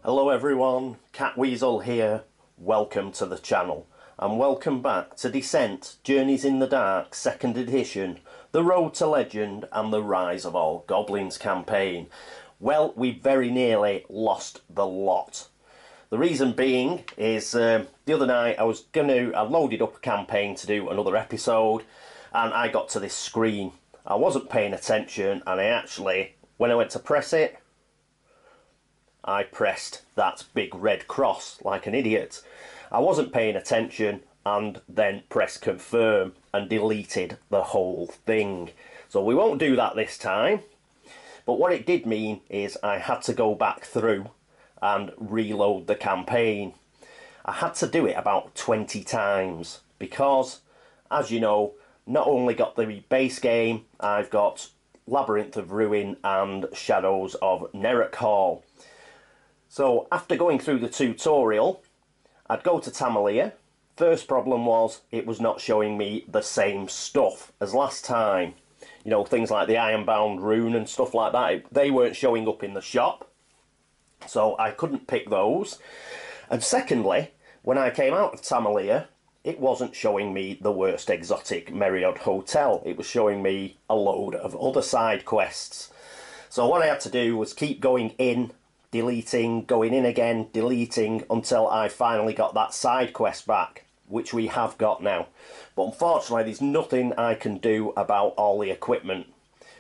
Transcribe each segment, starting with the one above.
Hello everyone, Catweazle here. Welcome to the channel and welcome back to Descent, Journeys in the Dark, 2nd edition, The Road to Legend and the Rise of All Goblins campaign. Well, we very nearly lost the lot. The reason being is the other night I loaded up a campaign to do another episode and I got to this screen. I wasn't paying attention and when I went to press it, I pressed that big red cross like an idiot. I wasn't paying attention and then pressed confirm and deleted the whole thing. So we won't do that this time. But what it did mean is I had to go back through and reload the campaign. I had to do it about 20 times because, as you know, not only got the base game, I've got Labyrinth of Ruin and Shadows of Nerek Hall. So after going through the tutorial, I'd go to Tamalia. First problem was it was not showing me the same stuff as last time. You know, things like the Ironbound rune and stuff like that, they weren't showing up in the shop. So I couldn't pick those. And secondly, when I came out of Tamalia, it wasn't showing me the worst exotic Merriod Hotel. It was showing me a load of other side quests. So what I had to do was keep going in, deleting, going in again, deleting, until I finally got that side quest back, which we have got now. But unfortunately there's nothing I can do about all the equipment.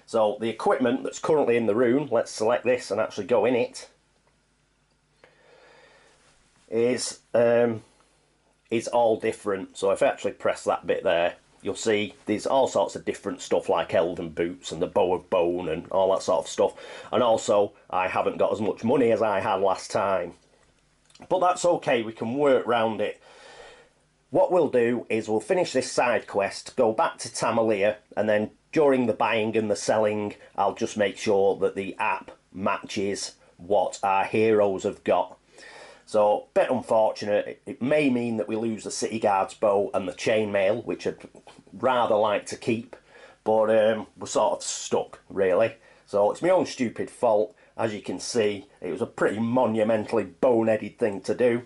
So the equipment that's currently in the room, let's select this and actually go in it, is all different. So if I actually press that bit there, you'll see there's all sorts of different stuff like elven boots and the bow of bone and all that sort of stuff. And also I haven't got as much money as I had last time. But that's okay, we can work round it. What we'll do is we'll finish this side quest, go back to Tamalia, and then during the buying and the selling I'll just make sure that the app matches what our heroes have got. So, a bit unfortunate. It may mean that we lose the City Guard's bow and the chainmail, which I'd rather like to keep, but we're sort of stuck, really. So, it's my own stupid fault. As you can see, it was a pretty monumentally boneheaded thing to do.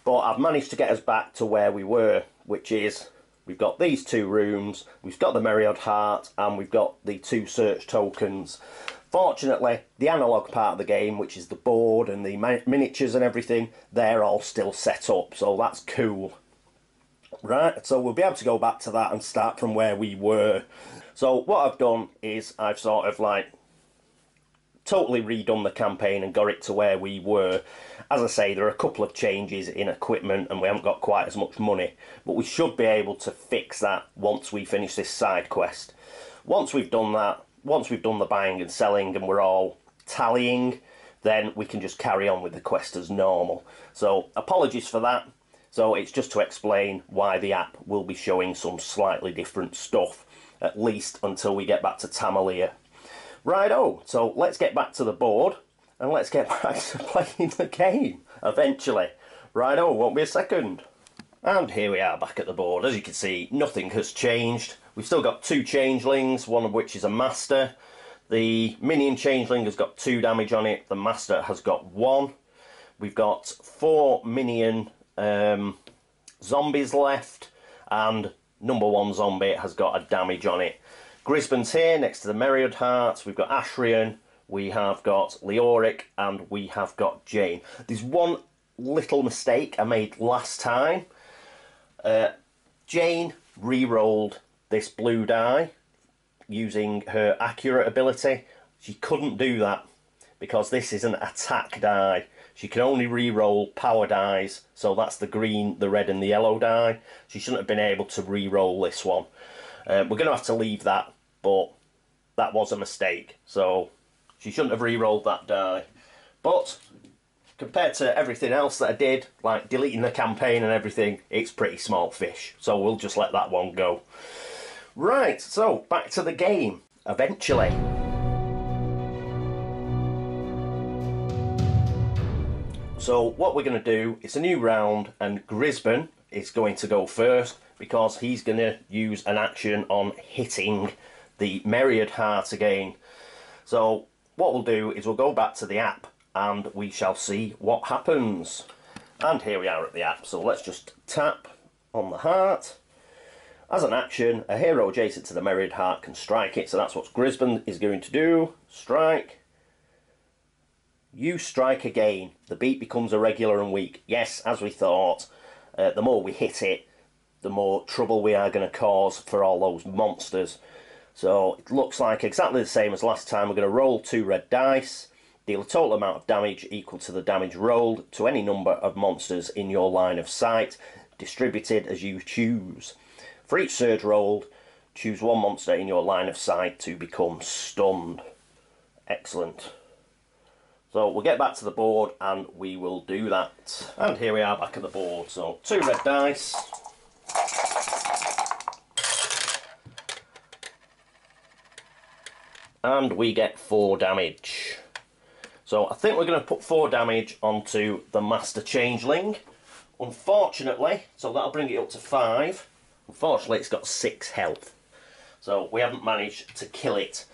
But I've managed to get us back to where we were, which is, we've got these two rooms, we've got the Merriod Heart, and we've got the 2 search tokens. Fortunately, the analogue part of the game, which is the board and the miniatures and everything, they're all still set up, so that's cool. Right, so we'll be able to go back to that and start from where we were. So what I've done is I've sort of like totally redone the campaign and got it to where we were. As I say, there are a couple of changes in equipment and we haven't got quite as much money, but we should be able to fix that once we finish this side quest. Once we've done that, once we've done the buying and selling and we're all tallying, then we can just carry on with the quest as normal. So apologies for that. So it's just to explain why the app will be showing some slightly different stuff, at least until we get back to Tamalia. Righto, so let's get back to the board and let's get back to playing the game eventually. Righto, won't be a second. And here we are back at the board. As you can see, nothing has changed. We've still got 2 changelings, one of which is a master. The minion changeling has got 2 damage on it. The master has got 1. We've got 4 minion zombies left, and number 1 zombie has got a damage on it. Grisban's here next to the Merriod Heart. We've got Ashrian, we have got Leoric, and we have got Jain. There's one little mistake I made last time. Jain re-rolled this blue die using her accurate ability. She couldn't do that because this is an attack die. She can only re-roll power dies, so that's the green, the red and the yellow die. She shouldn't have been able to re-roll this one. We're going to have to leave that, but that was a mistake, so she shouldn't have re-rolled that die. But compared to everything else that I did, like deleting the campaign and everything, it's pretty small fish, so we'll just let that one go. Right, so back to the game, eventually. So what we're going to do, it's a new round and Grisban is going to go first because he's going to use an action on hitting the Merriod Heart again. So what we'll do is we'll go back to the app and we shall see what happens. And here we are at the app, so let's just tap on the heart. As an action, a hero adjacent to the Myriad Heart can strike it, so that's what Grisban is going to do. Strike. You strike again. The beat becomes irregular and weak. Yes, as we thought, the more we hit it, the more trouble we are going to cause for all those monsters. So it looks like exactly the same as last time. We're going to roll 2 red dice, deal a total amount of damage equal to the damage rolled to any number of monsters in your line of sight, distributed as you choose. For each surge rolled, choose one monster in your line of sight to become stunned. Excellent. So we'll get back to the board and we will do that. And here we are back at the board. So 2 red dice. And we get 4 damage. So I think we're going to put 4 damage onto the Master Changeling. Unfortunately, so that'll bring it up to 5. Unfortunately, it's got 6 health. So we haven't managed to kill it.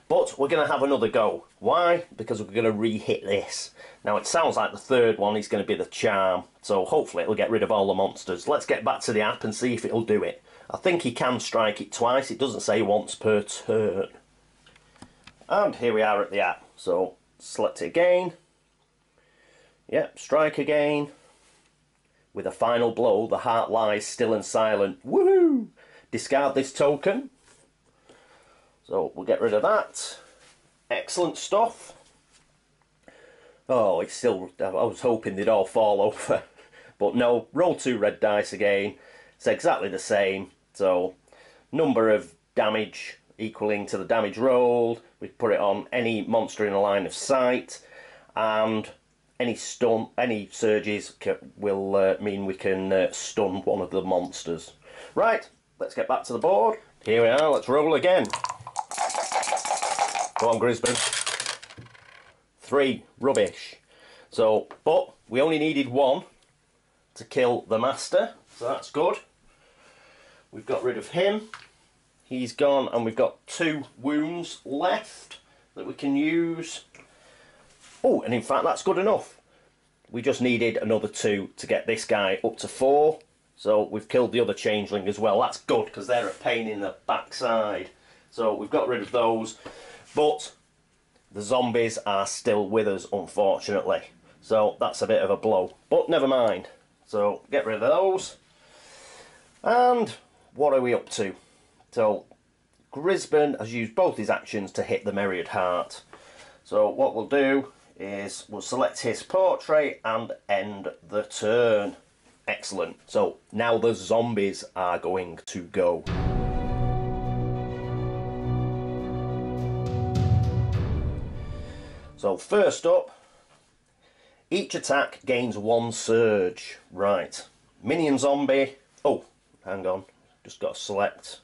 But we're going to have another go. Why? Because we're going to re-hit this. Now it sounds like the third one is going to be the charm. So hopefully it'll get rid of all the monsters. Let's get back to the app and see if it'll do it. I think he can strike it twice. It doesn't say once per turn. And here we are at the app. So select it again. Yep, strike again. With a final blow, the heart lies still and silent. Woohoo! Discard this token. So we'll get rid of that. Excellent stuff. Oh, it's still, I was hoping they'd all fall over. But no, roll 2 red dice again. It's exactly the same. So number of damage equaling to the damage rolled. We put it on any monster in a line of sight, and any surges will mean we can stun one of the monsters. Right, let's get back to the board. Here we are, let's roll again. Go on, Grisban. 3, rubbish. So, but we only needed 1 to kill the master, so that's good. We've got rid of him. He's gone, and we've got 2 wounds left that we can use. Oh, and in fact, that's good enough. We just needed another 2 to get this guy up to 4. So we've killed the other changeling as well. That's good, because they're a pain in the backside. So we've got rid of those. But the zombies are still with us, unfortunately. So that's a bit of a blow. But never mind. So get rid of those. And what are we up to? So Grisban has used both his actions to hit the Myriad Heart. So what we'll do is we'll select his portrait and end the turn. Excellent. So now the zombies are going to go. So first up, each attack gains 1 surge. Right. Minion zombie. Oh, hang on. Just got to select.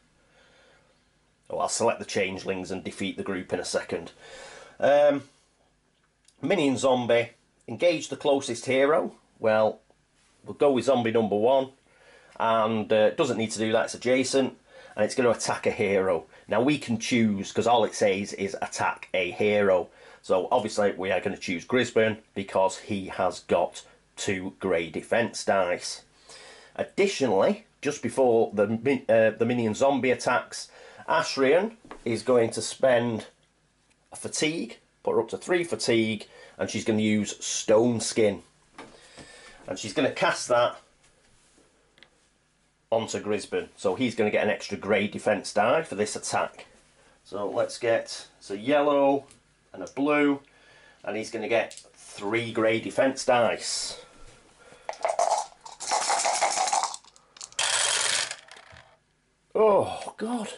Oh, I'll select the changelings and defeat the group in a second. Minion zombie. Engage the closest hero. Well, we'll go with zombie number 1. And doesn't need to do that. It's adjacent. And it's going to attack a hero. Now we can choose, because all it says is attack a hero. So obviously we are going to choose Grisban because he has got 2 grey defence dice. Additionally, just before the minion zombie attacks, Ashrian is going to spend a fatigue, put her up to 3 fatigue, and she's going to use Stone Skin. And she's going to cast that onto Grisban. So he's going to get an extra grey defence die for this attack. So let's get a yellow and a blue, and he's going to get 3 grey defence dice. Oh, God.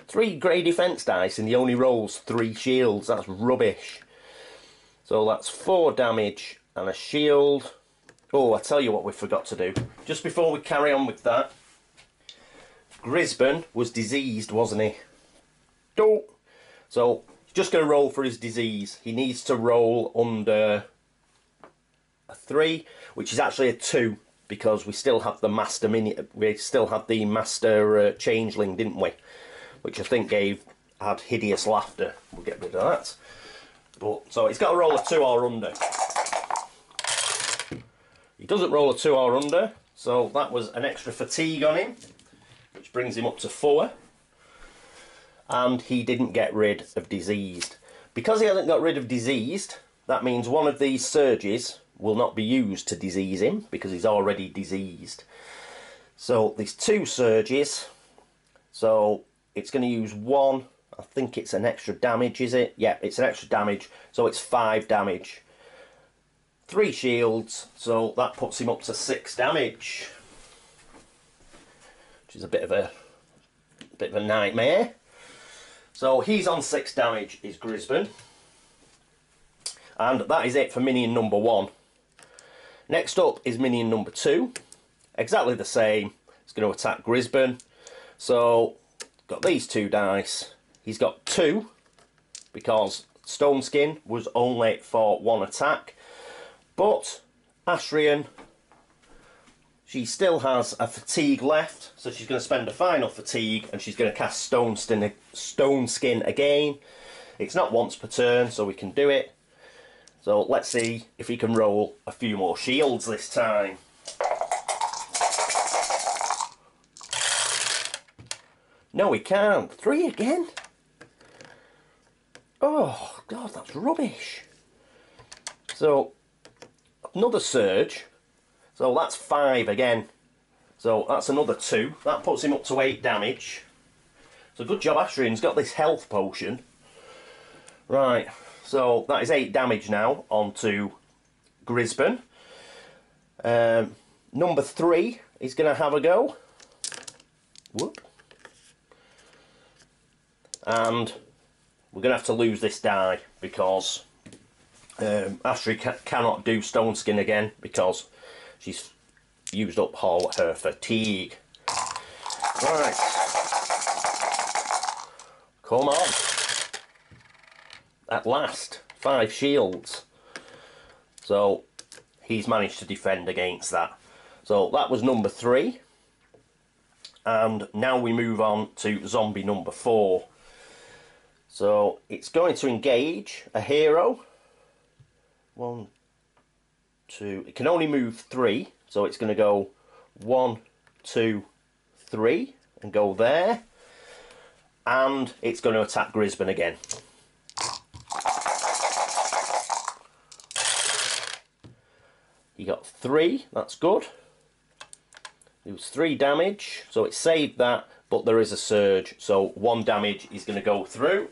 3 grey defence dice and he only rolls 3 shields. That's rubbish. So that's 4 damage and a shield. Oh, I tell you what we forgot to do. Just before we carry on with that, Grisban was diseased, wasn't he? Oh. So he's just going to roll for his disease. He needs to roll under a 3, which is actually a 2, because we still have the master changeling, didn't we? Which I think had hideous laughter. We'll get rid of that. But so he's got to roll a 2 or under. He doesn't roll a 2 or under, so that was an extra fatigue on him, which brings him up to 4. And he didn't get rid of diseased. Because he hasn't got rid of diseased, that means one of these surges will not be used to disease him, because he's already diseased. So there's 2 surges, so it's going to use 1. I think it's an extra damage, is it? Yeah, it's an extra damage, so it's 5 damage. 3 shields, so that puts him up to 6 damage, which is a bit of a nightmare. So he's on 6 damage, is Grisban. And that is it for minion number 1. Next up is minion number 2. Exactly the same. It's going to attack Grisban. So, got these 2 dice. He's got 2, because Stone Skin was only for 1 attack. But Ashrian, she still has a fatigue left, so she's going to spend a final fatigue, and she's going to cast Stone Skin again. It's not once per turn, so we can do it. So let's see if he can roll a few more shields this time. No, he can't. 3 again? Oh, God, that's rubbish. So, another surge. So that's 5 again. So that's another 2. That puts him up to 8 damage. So good job, Ashrian's got this health potion. Right, so that is 8 damage now onto Grisban. Number 3 is going to have a go. Whoop. And we're going to have to lose this die, because Ashrian cannot do Stone Skin again, because she's used up all her fatigue. Right. Come on. At last, 5 shields. So he's managed to defend against that. So that was number 3. And now we move on to zombie number 4. So it's going to engage a hero. 1, 2. It can only move 3. So it's going to go 1, 2, 3 and go there. And it's going to attack Grisban again. He got 3, that's good. It was 3 damage, so it saved that, but there is a surge, so 1 damage is going to go through.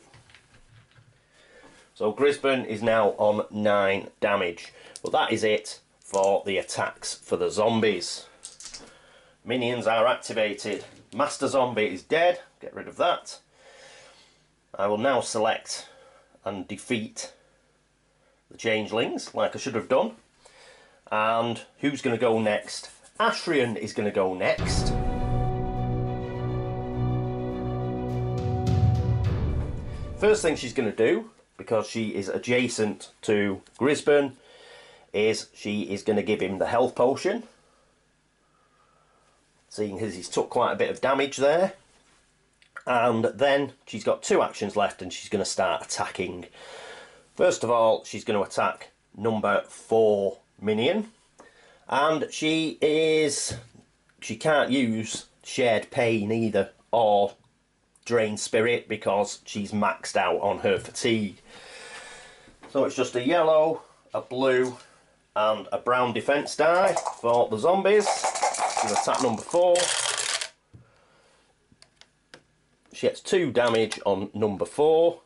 So Grisban is now on 9 damage. But that is it for the attacks for the zombies. Minions are activated. Master Zombie is dead, get rid of that. I will now select and defeat the changelings, like I should have done. And who's going to go next? Ashrian is going to go next. First thing she's going to do, because she is adjacent to Grisban, is she is going to give him the health potion. Seeing as he's took quite a bit of damage there. And then she's got 2 actions left and she's going to start attacking. First of all, she's going to attack number 4 minion. And she can't use Shared Pain either, or Drain Spirit, because she's maxed out on her fatigue. So it's just a yellow, a blue and a brown defense die for the zombies. She'll attack number 4. She gets 2 damage on number 4.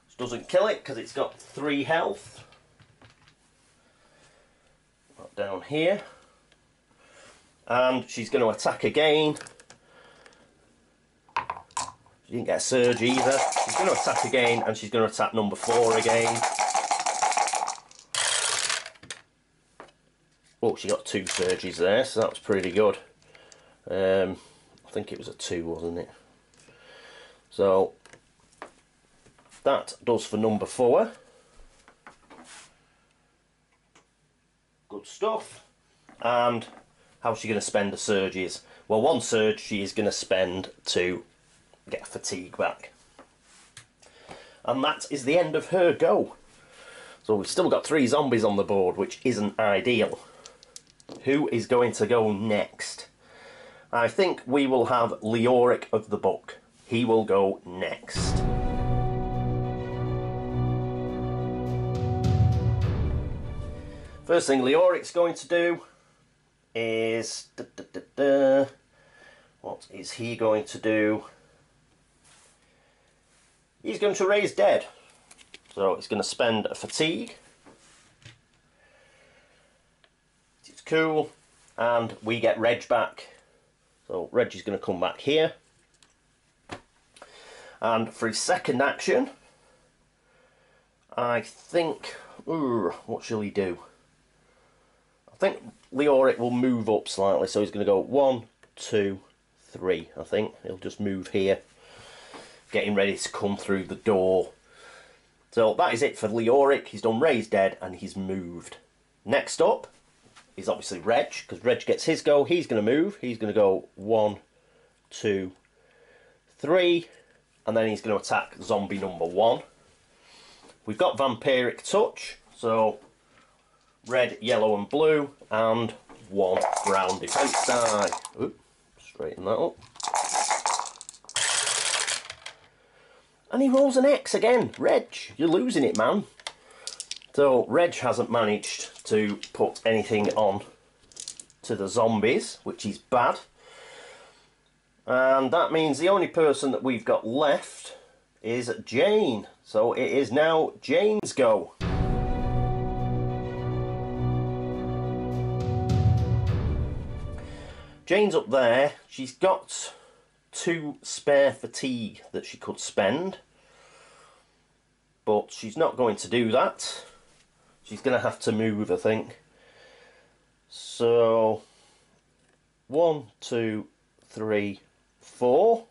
Which doesn't kill it because it's got 3 health. That down here. And she's going to attack again. She didn't get a surge either. She's going to attack again, and she's going to attack number 4 again. Oh, she got 2 surges there, so that was pretty good. I think it was a 2, wasn't it? So that does for number 4. Good stuff. And how's she going to spend the surges? Well, 1 surge she is going to spend to get fatigue back. And that is the end of her go. So we've still got 3 zombies on the board, which isn't ideal. Who is going to go next? I think we will have Leoric of the book. He will go next. First thing Leoric's going to do is... What is he going to do? He's going to raise dead. So he's going to spend a fatigue. It's cool. And we get Reg back. So Reg is going to come back here. And for his second action, I think... what shall he do? I think Leoric will move up slightly. So he's going to go 1, 2, 3. I think he'll just move here. Getting ready to come through the door. So that is it for Leoric. He's done raise dead and he's moved. Next up is obviously Reg, because Reg gets his go. He's going to move. He's going to go 1, 2, 3, and then he's going to attack zombie number 1. We've got vampiric touch, so red, yellow and blue, and 1 brown defense die. Oop, straighten that up. And he rolls an X again. Reg, you're losing it, man. So Reg hasn't managed to put anything on to the zombies, which is bad. And that means the only person that we've got left is Jain. So it is now Jain's go. Jain's up there. She's got 2 spare fatigue that she could spend, but she's not going to do that. She's going to have to move, I think. So 1, 2, 3, 4,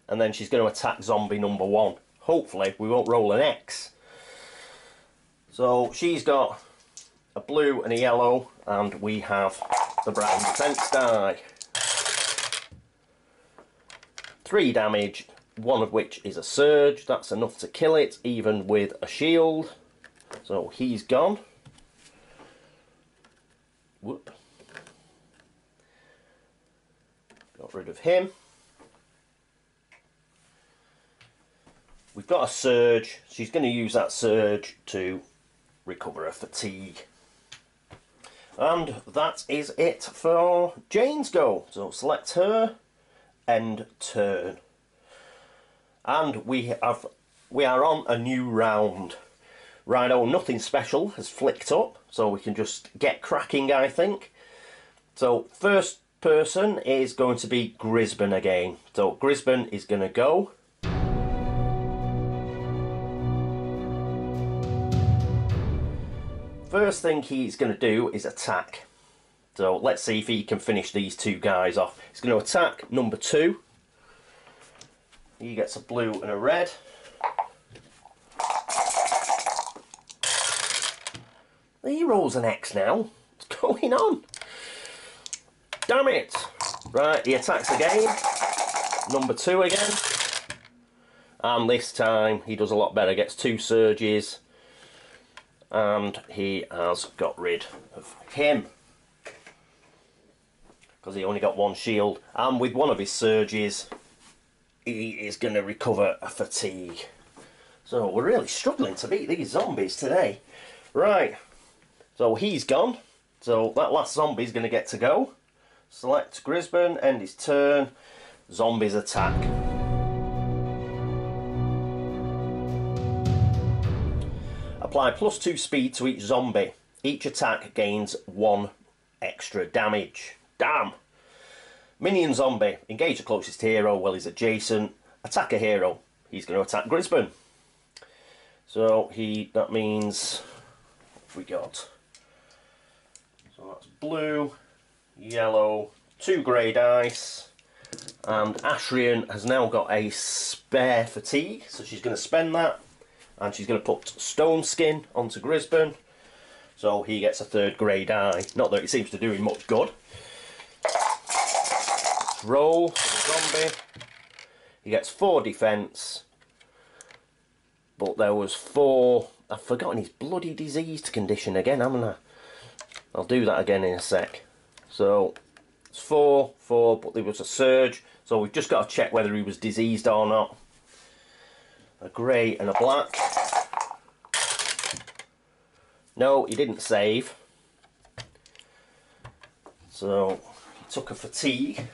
and then she's going to attack zombie number 1. Hopefully we won't roll an X. So she's got a blue and a yellow, and we have the brown defense die. 3 damage, 1 of which is a surge. That's enough to kill it, even with a shield. So he's gone. Whoop. Got rid of him. We've got a surge. She's going to use that surge to recover her fatigue. And that is it for Jain's go. So select her. End turn. And we are on a new round. Righto, nothing special has flicked up, so we can just get cracking, I think. So first person is going to be Grisban again. So Grisban is going to go. First thing he's going to do is attack. So let's see if he can finish these 2 guys off. He's going to attack number 2. He gets a blue and a red. He rolls an X now. What's going on? Damn it! Right, he attacks again. Number 2 again. And this time he does a lot better. Gets 2 surges. And he has got rid of him. Because he only got 1 shield. And with 1 of his surges, he is going to recover a fatigue. So we're really struggling to beat these zombies today. Right. So he's gone. So that last zombie is going to get to go. Select Grisban, end his turn. Zombies attack. Apply +2 speed to each zombie. Each attack gains 1 extra damage. Damn! Minion zombie. Engage the closest hero while he's adjacent. Attack a hero. He's going to attack Grisban. So that means... what have we got? So that's blue, yellow, 2 grey dice. And Ashrian has now got a spare fatigue. So she's going to spend that. And she's going to put stone skin onto Grisban. So he gets a 3rd grey die. Not that it seems to do him much good. Roll for the zombie. He gets 4 defense. But there was 4. I've forgotten his bloody diseased condition again, haven't I? I'll do that again in a sec. So it's 4, but there was a surge. So we've just got to check whether he was diseased or not. A grey and a black. No, he didn't save. So he took a fatigue.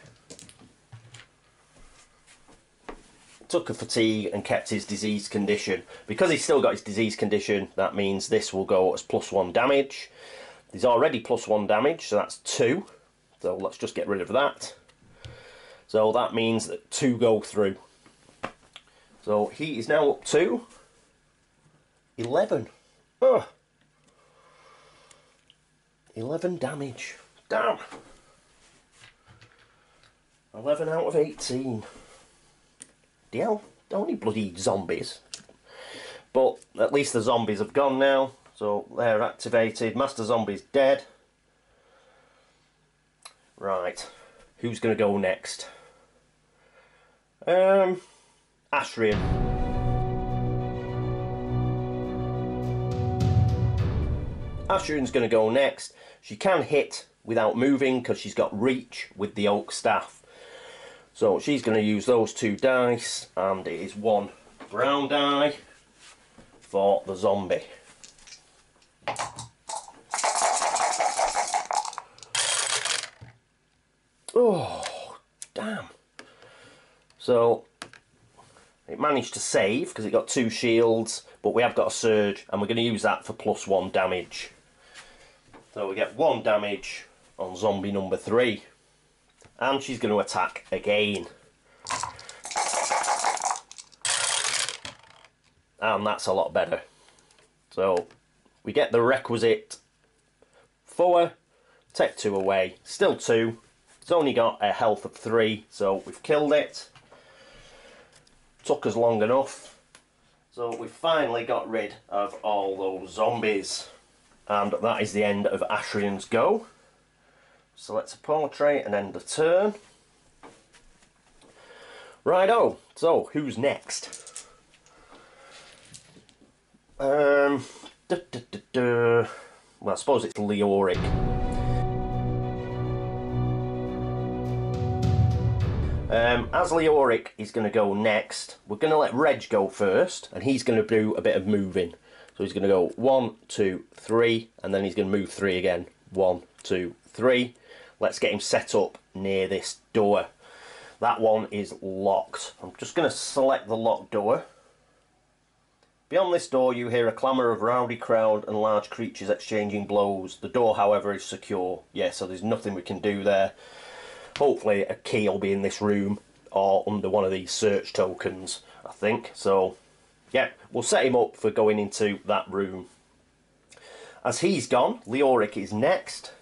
And kept his disease condition. Because he's still got his disease condition, that means this will go as +1 damage. He's already +1 damage, so that's 2. So let's just get rid of that. So that means that 2 go through. So he is now up to 11. Ugh. 11 damage. Damn. 11 out of 18. Hell, only bloody zombies. But at least the zombies have gone now, so they're activated. Master Zombie's dead. Right, who's going to go next? Ashrian. Ashrian's going to go next. She can hit without moving because she's got reach with the oak staff. So she's going to use those 2 dice, and it is 1 brown die for the zombie. Oh, damn. So it managed to save because it got 2 shields, but we have got a surge, and we're going to use that for +1 damage. So we get 1 damage on zombie number 3. And she's going to attack again. And that's a lot better. So we get the requisite 4, take 2 away, still 2. It's only got a health of 3, so we've killed it. Took us long enough. So we've finally got rid of all those zombies. And that is the end of Ashrian's go. Select a portrait and end the turn. Righto, so who's next? Well, I suppose it's Leoric. As Leoric is going to go next, we're going to let Reg go first, and he's going to do a bit of moving. So he's going to go 1, 2, 3, and then he's going to move 3 again. 1, 2, 3. Let's get him set up near this door. That one is locked. I'm just going to select the locked door. Beyond this door you hear a clamour of rowdy crowd and large creatures exchanging blows. The door, however, is secure. Yeah, so there's nothing we can do there. Hopefully a key will be in this room or under one of these search tokens, I think. So, yeah, we'll set him up for going into that room. As he's gone, Leoric is next.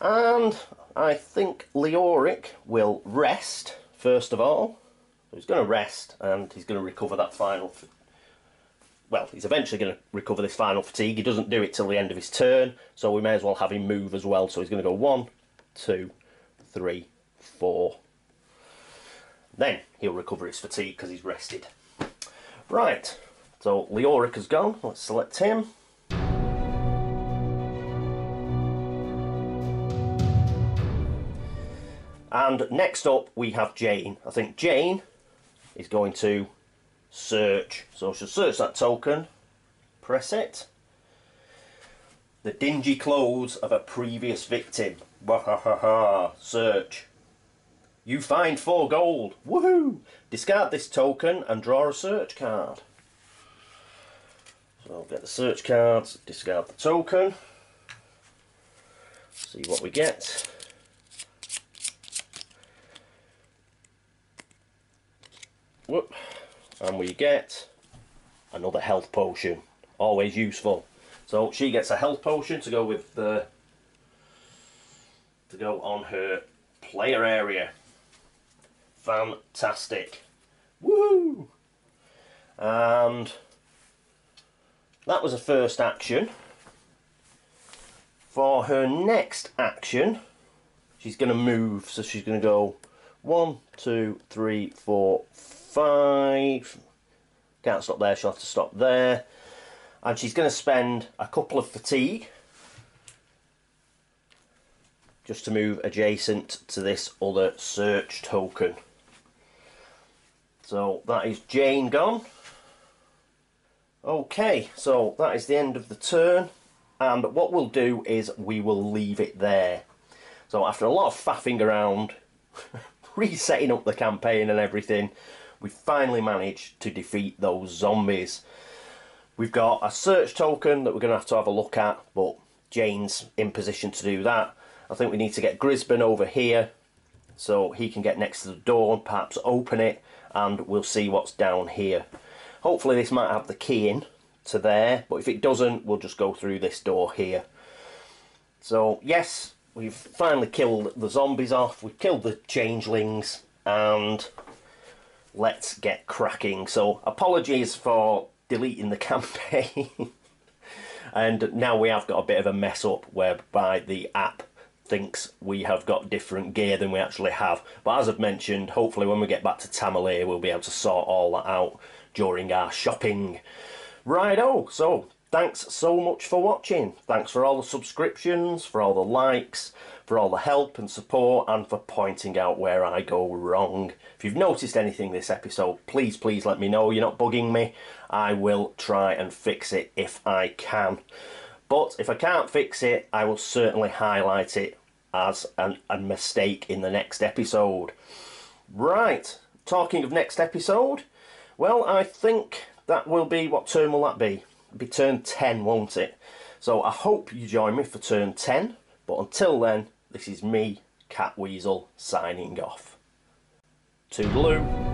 And I think Leoric will rest, first of all. So he's going to rest, and he's going to recover that final... Well, he's eventually going to recover this final fatigue. He doesn't do it till the end of his turn, so we may as well have him move as well. So he's going to go 1, 2, 3, 4. Then he'll recover his fatigue because he's rested. Right, so Leoric has gone. Let's select him. And next up we have Jain. I think Jain is going to search. So she'll search that token, press it. The dingy clothes of a previous victim. Search. You find 4 gold. Woohoo! Discard this token and draw a search card. So I'll get the search cards, discard the token. See what we get. Whoop. And we get another health potion. Always useful. So she gets a health potion to go with the on her player area. Fantastic. Woohoo! And that was a first action. For her next action, she's going to move. So she's going to go 1, 2, 3, 4, 5. Can't stop there, she'll have to stop there. And she's going to spend a couple of fatigue just to move adjacent to this other search token. So that is Jain gone. Okay, so that is the end of the turn, and what we'll do is we will leave it there. So after a lot of faffing around, resetting up the campaign and everything, we finally managed to defeat those zombies. We've got a search token that we're going to have a look at, but Jain's in position to do that. I think we need to get Grisban over here so he can get next to the door and perhaps open it, and we'll see what's down here. Hopefully this might have the key in to there, but if it doesn't, we'll just go through this door here. So yes, we've finally killed the zombies off, we've killed the changelings, and let's get cracking. So apologies for deleting the campaign. And now we have got a bit of a mess up whereby the app thinks we have got different gear than we actually have. But as I've mentioned, hopefully when we get back to Tamale we'll be able to sort all that out during our shopping. Righto, so thanks so much for watching. Thanks for all the subscriptions, for all the likes, for all the help and support, and for pointing out where I go wrong. If you've noticed anything this episode, please let me know. You're not bugging me. I will try and fix it if I can. But if I can't fix it, I will certainly highlight it as a mistake in the next episode. Right, talking of next episode, well, I think that will be, what turn will that be? It'll be turn 10, won't it? So I hope you join me for turn 10, but until then, this is me, Catweazle, signing off. Toodaloo.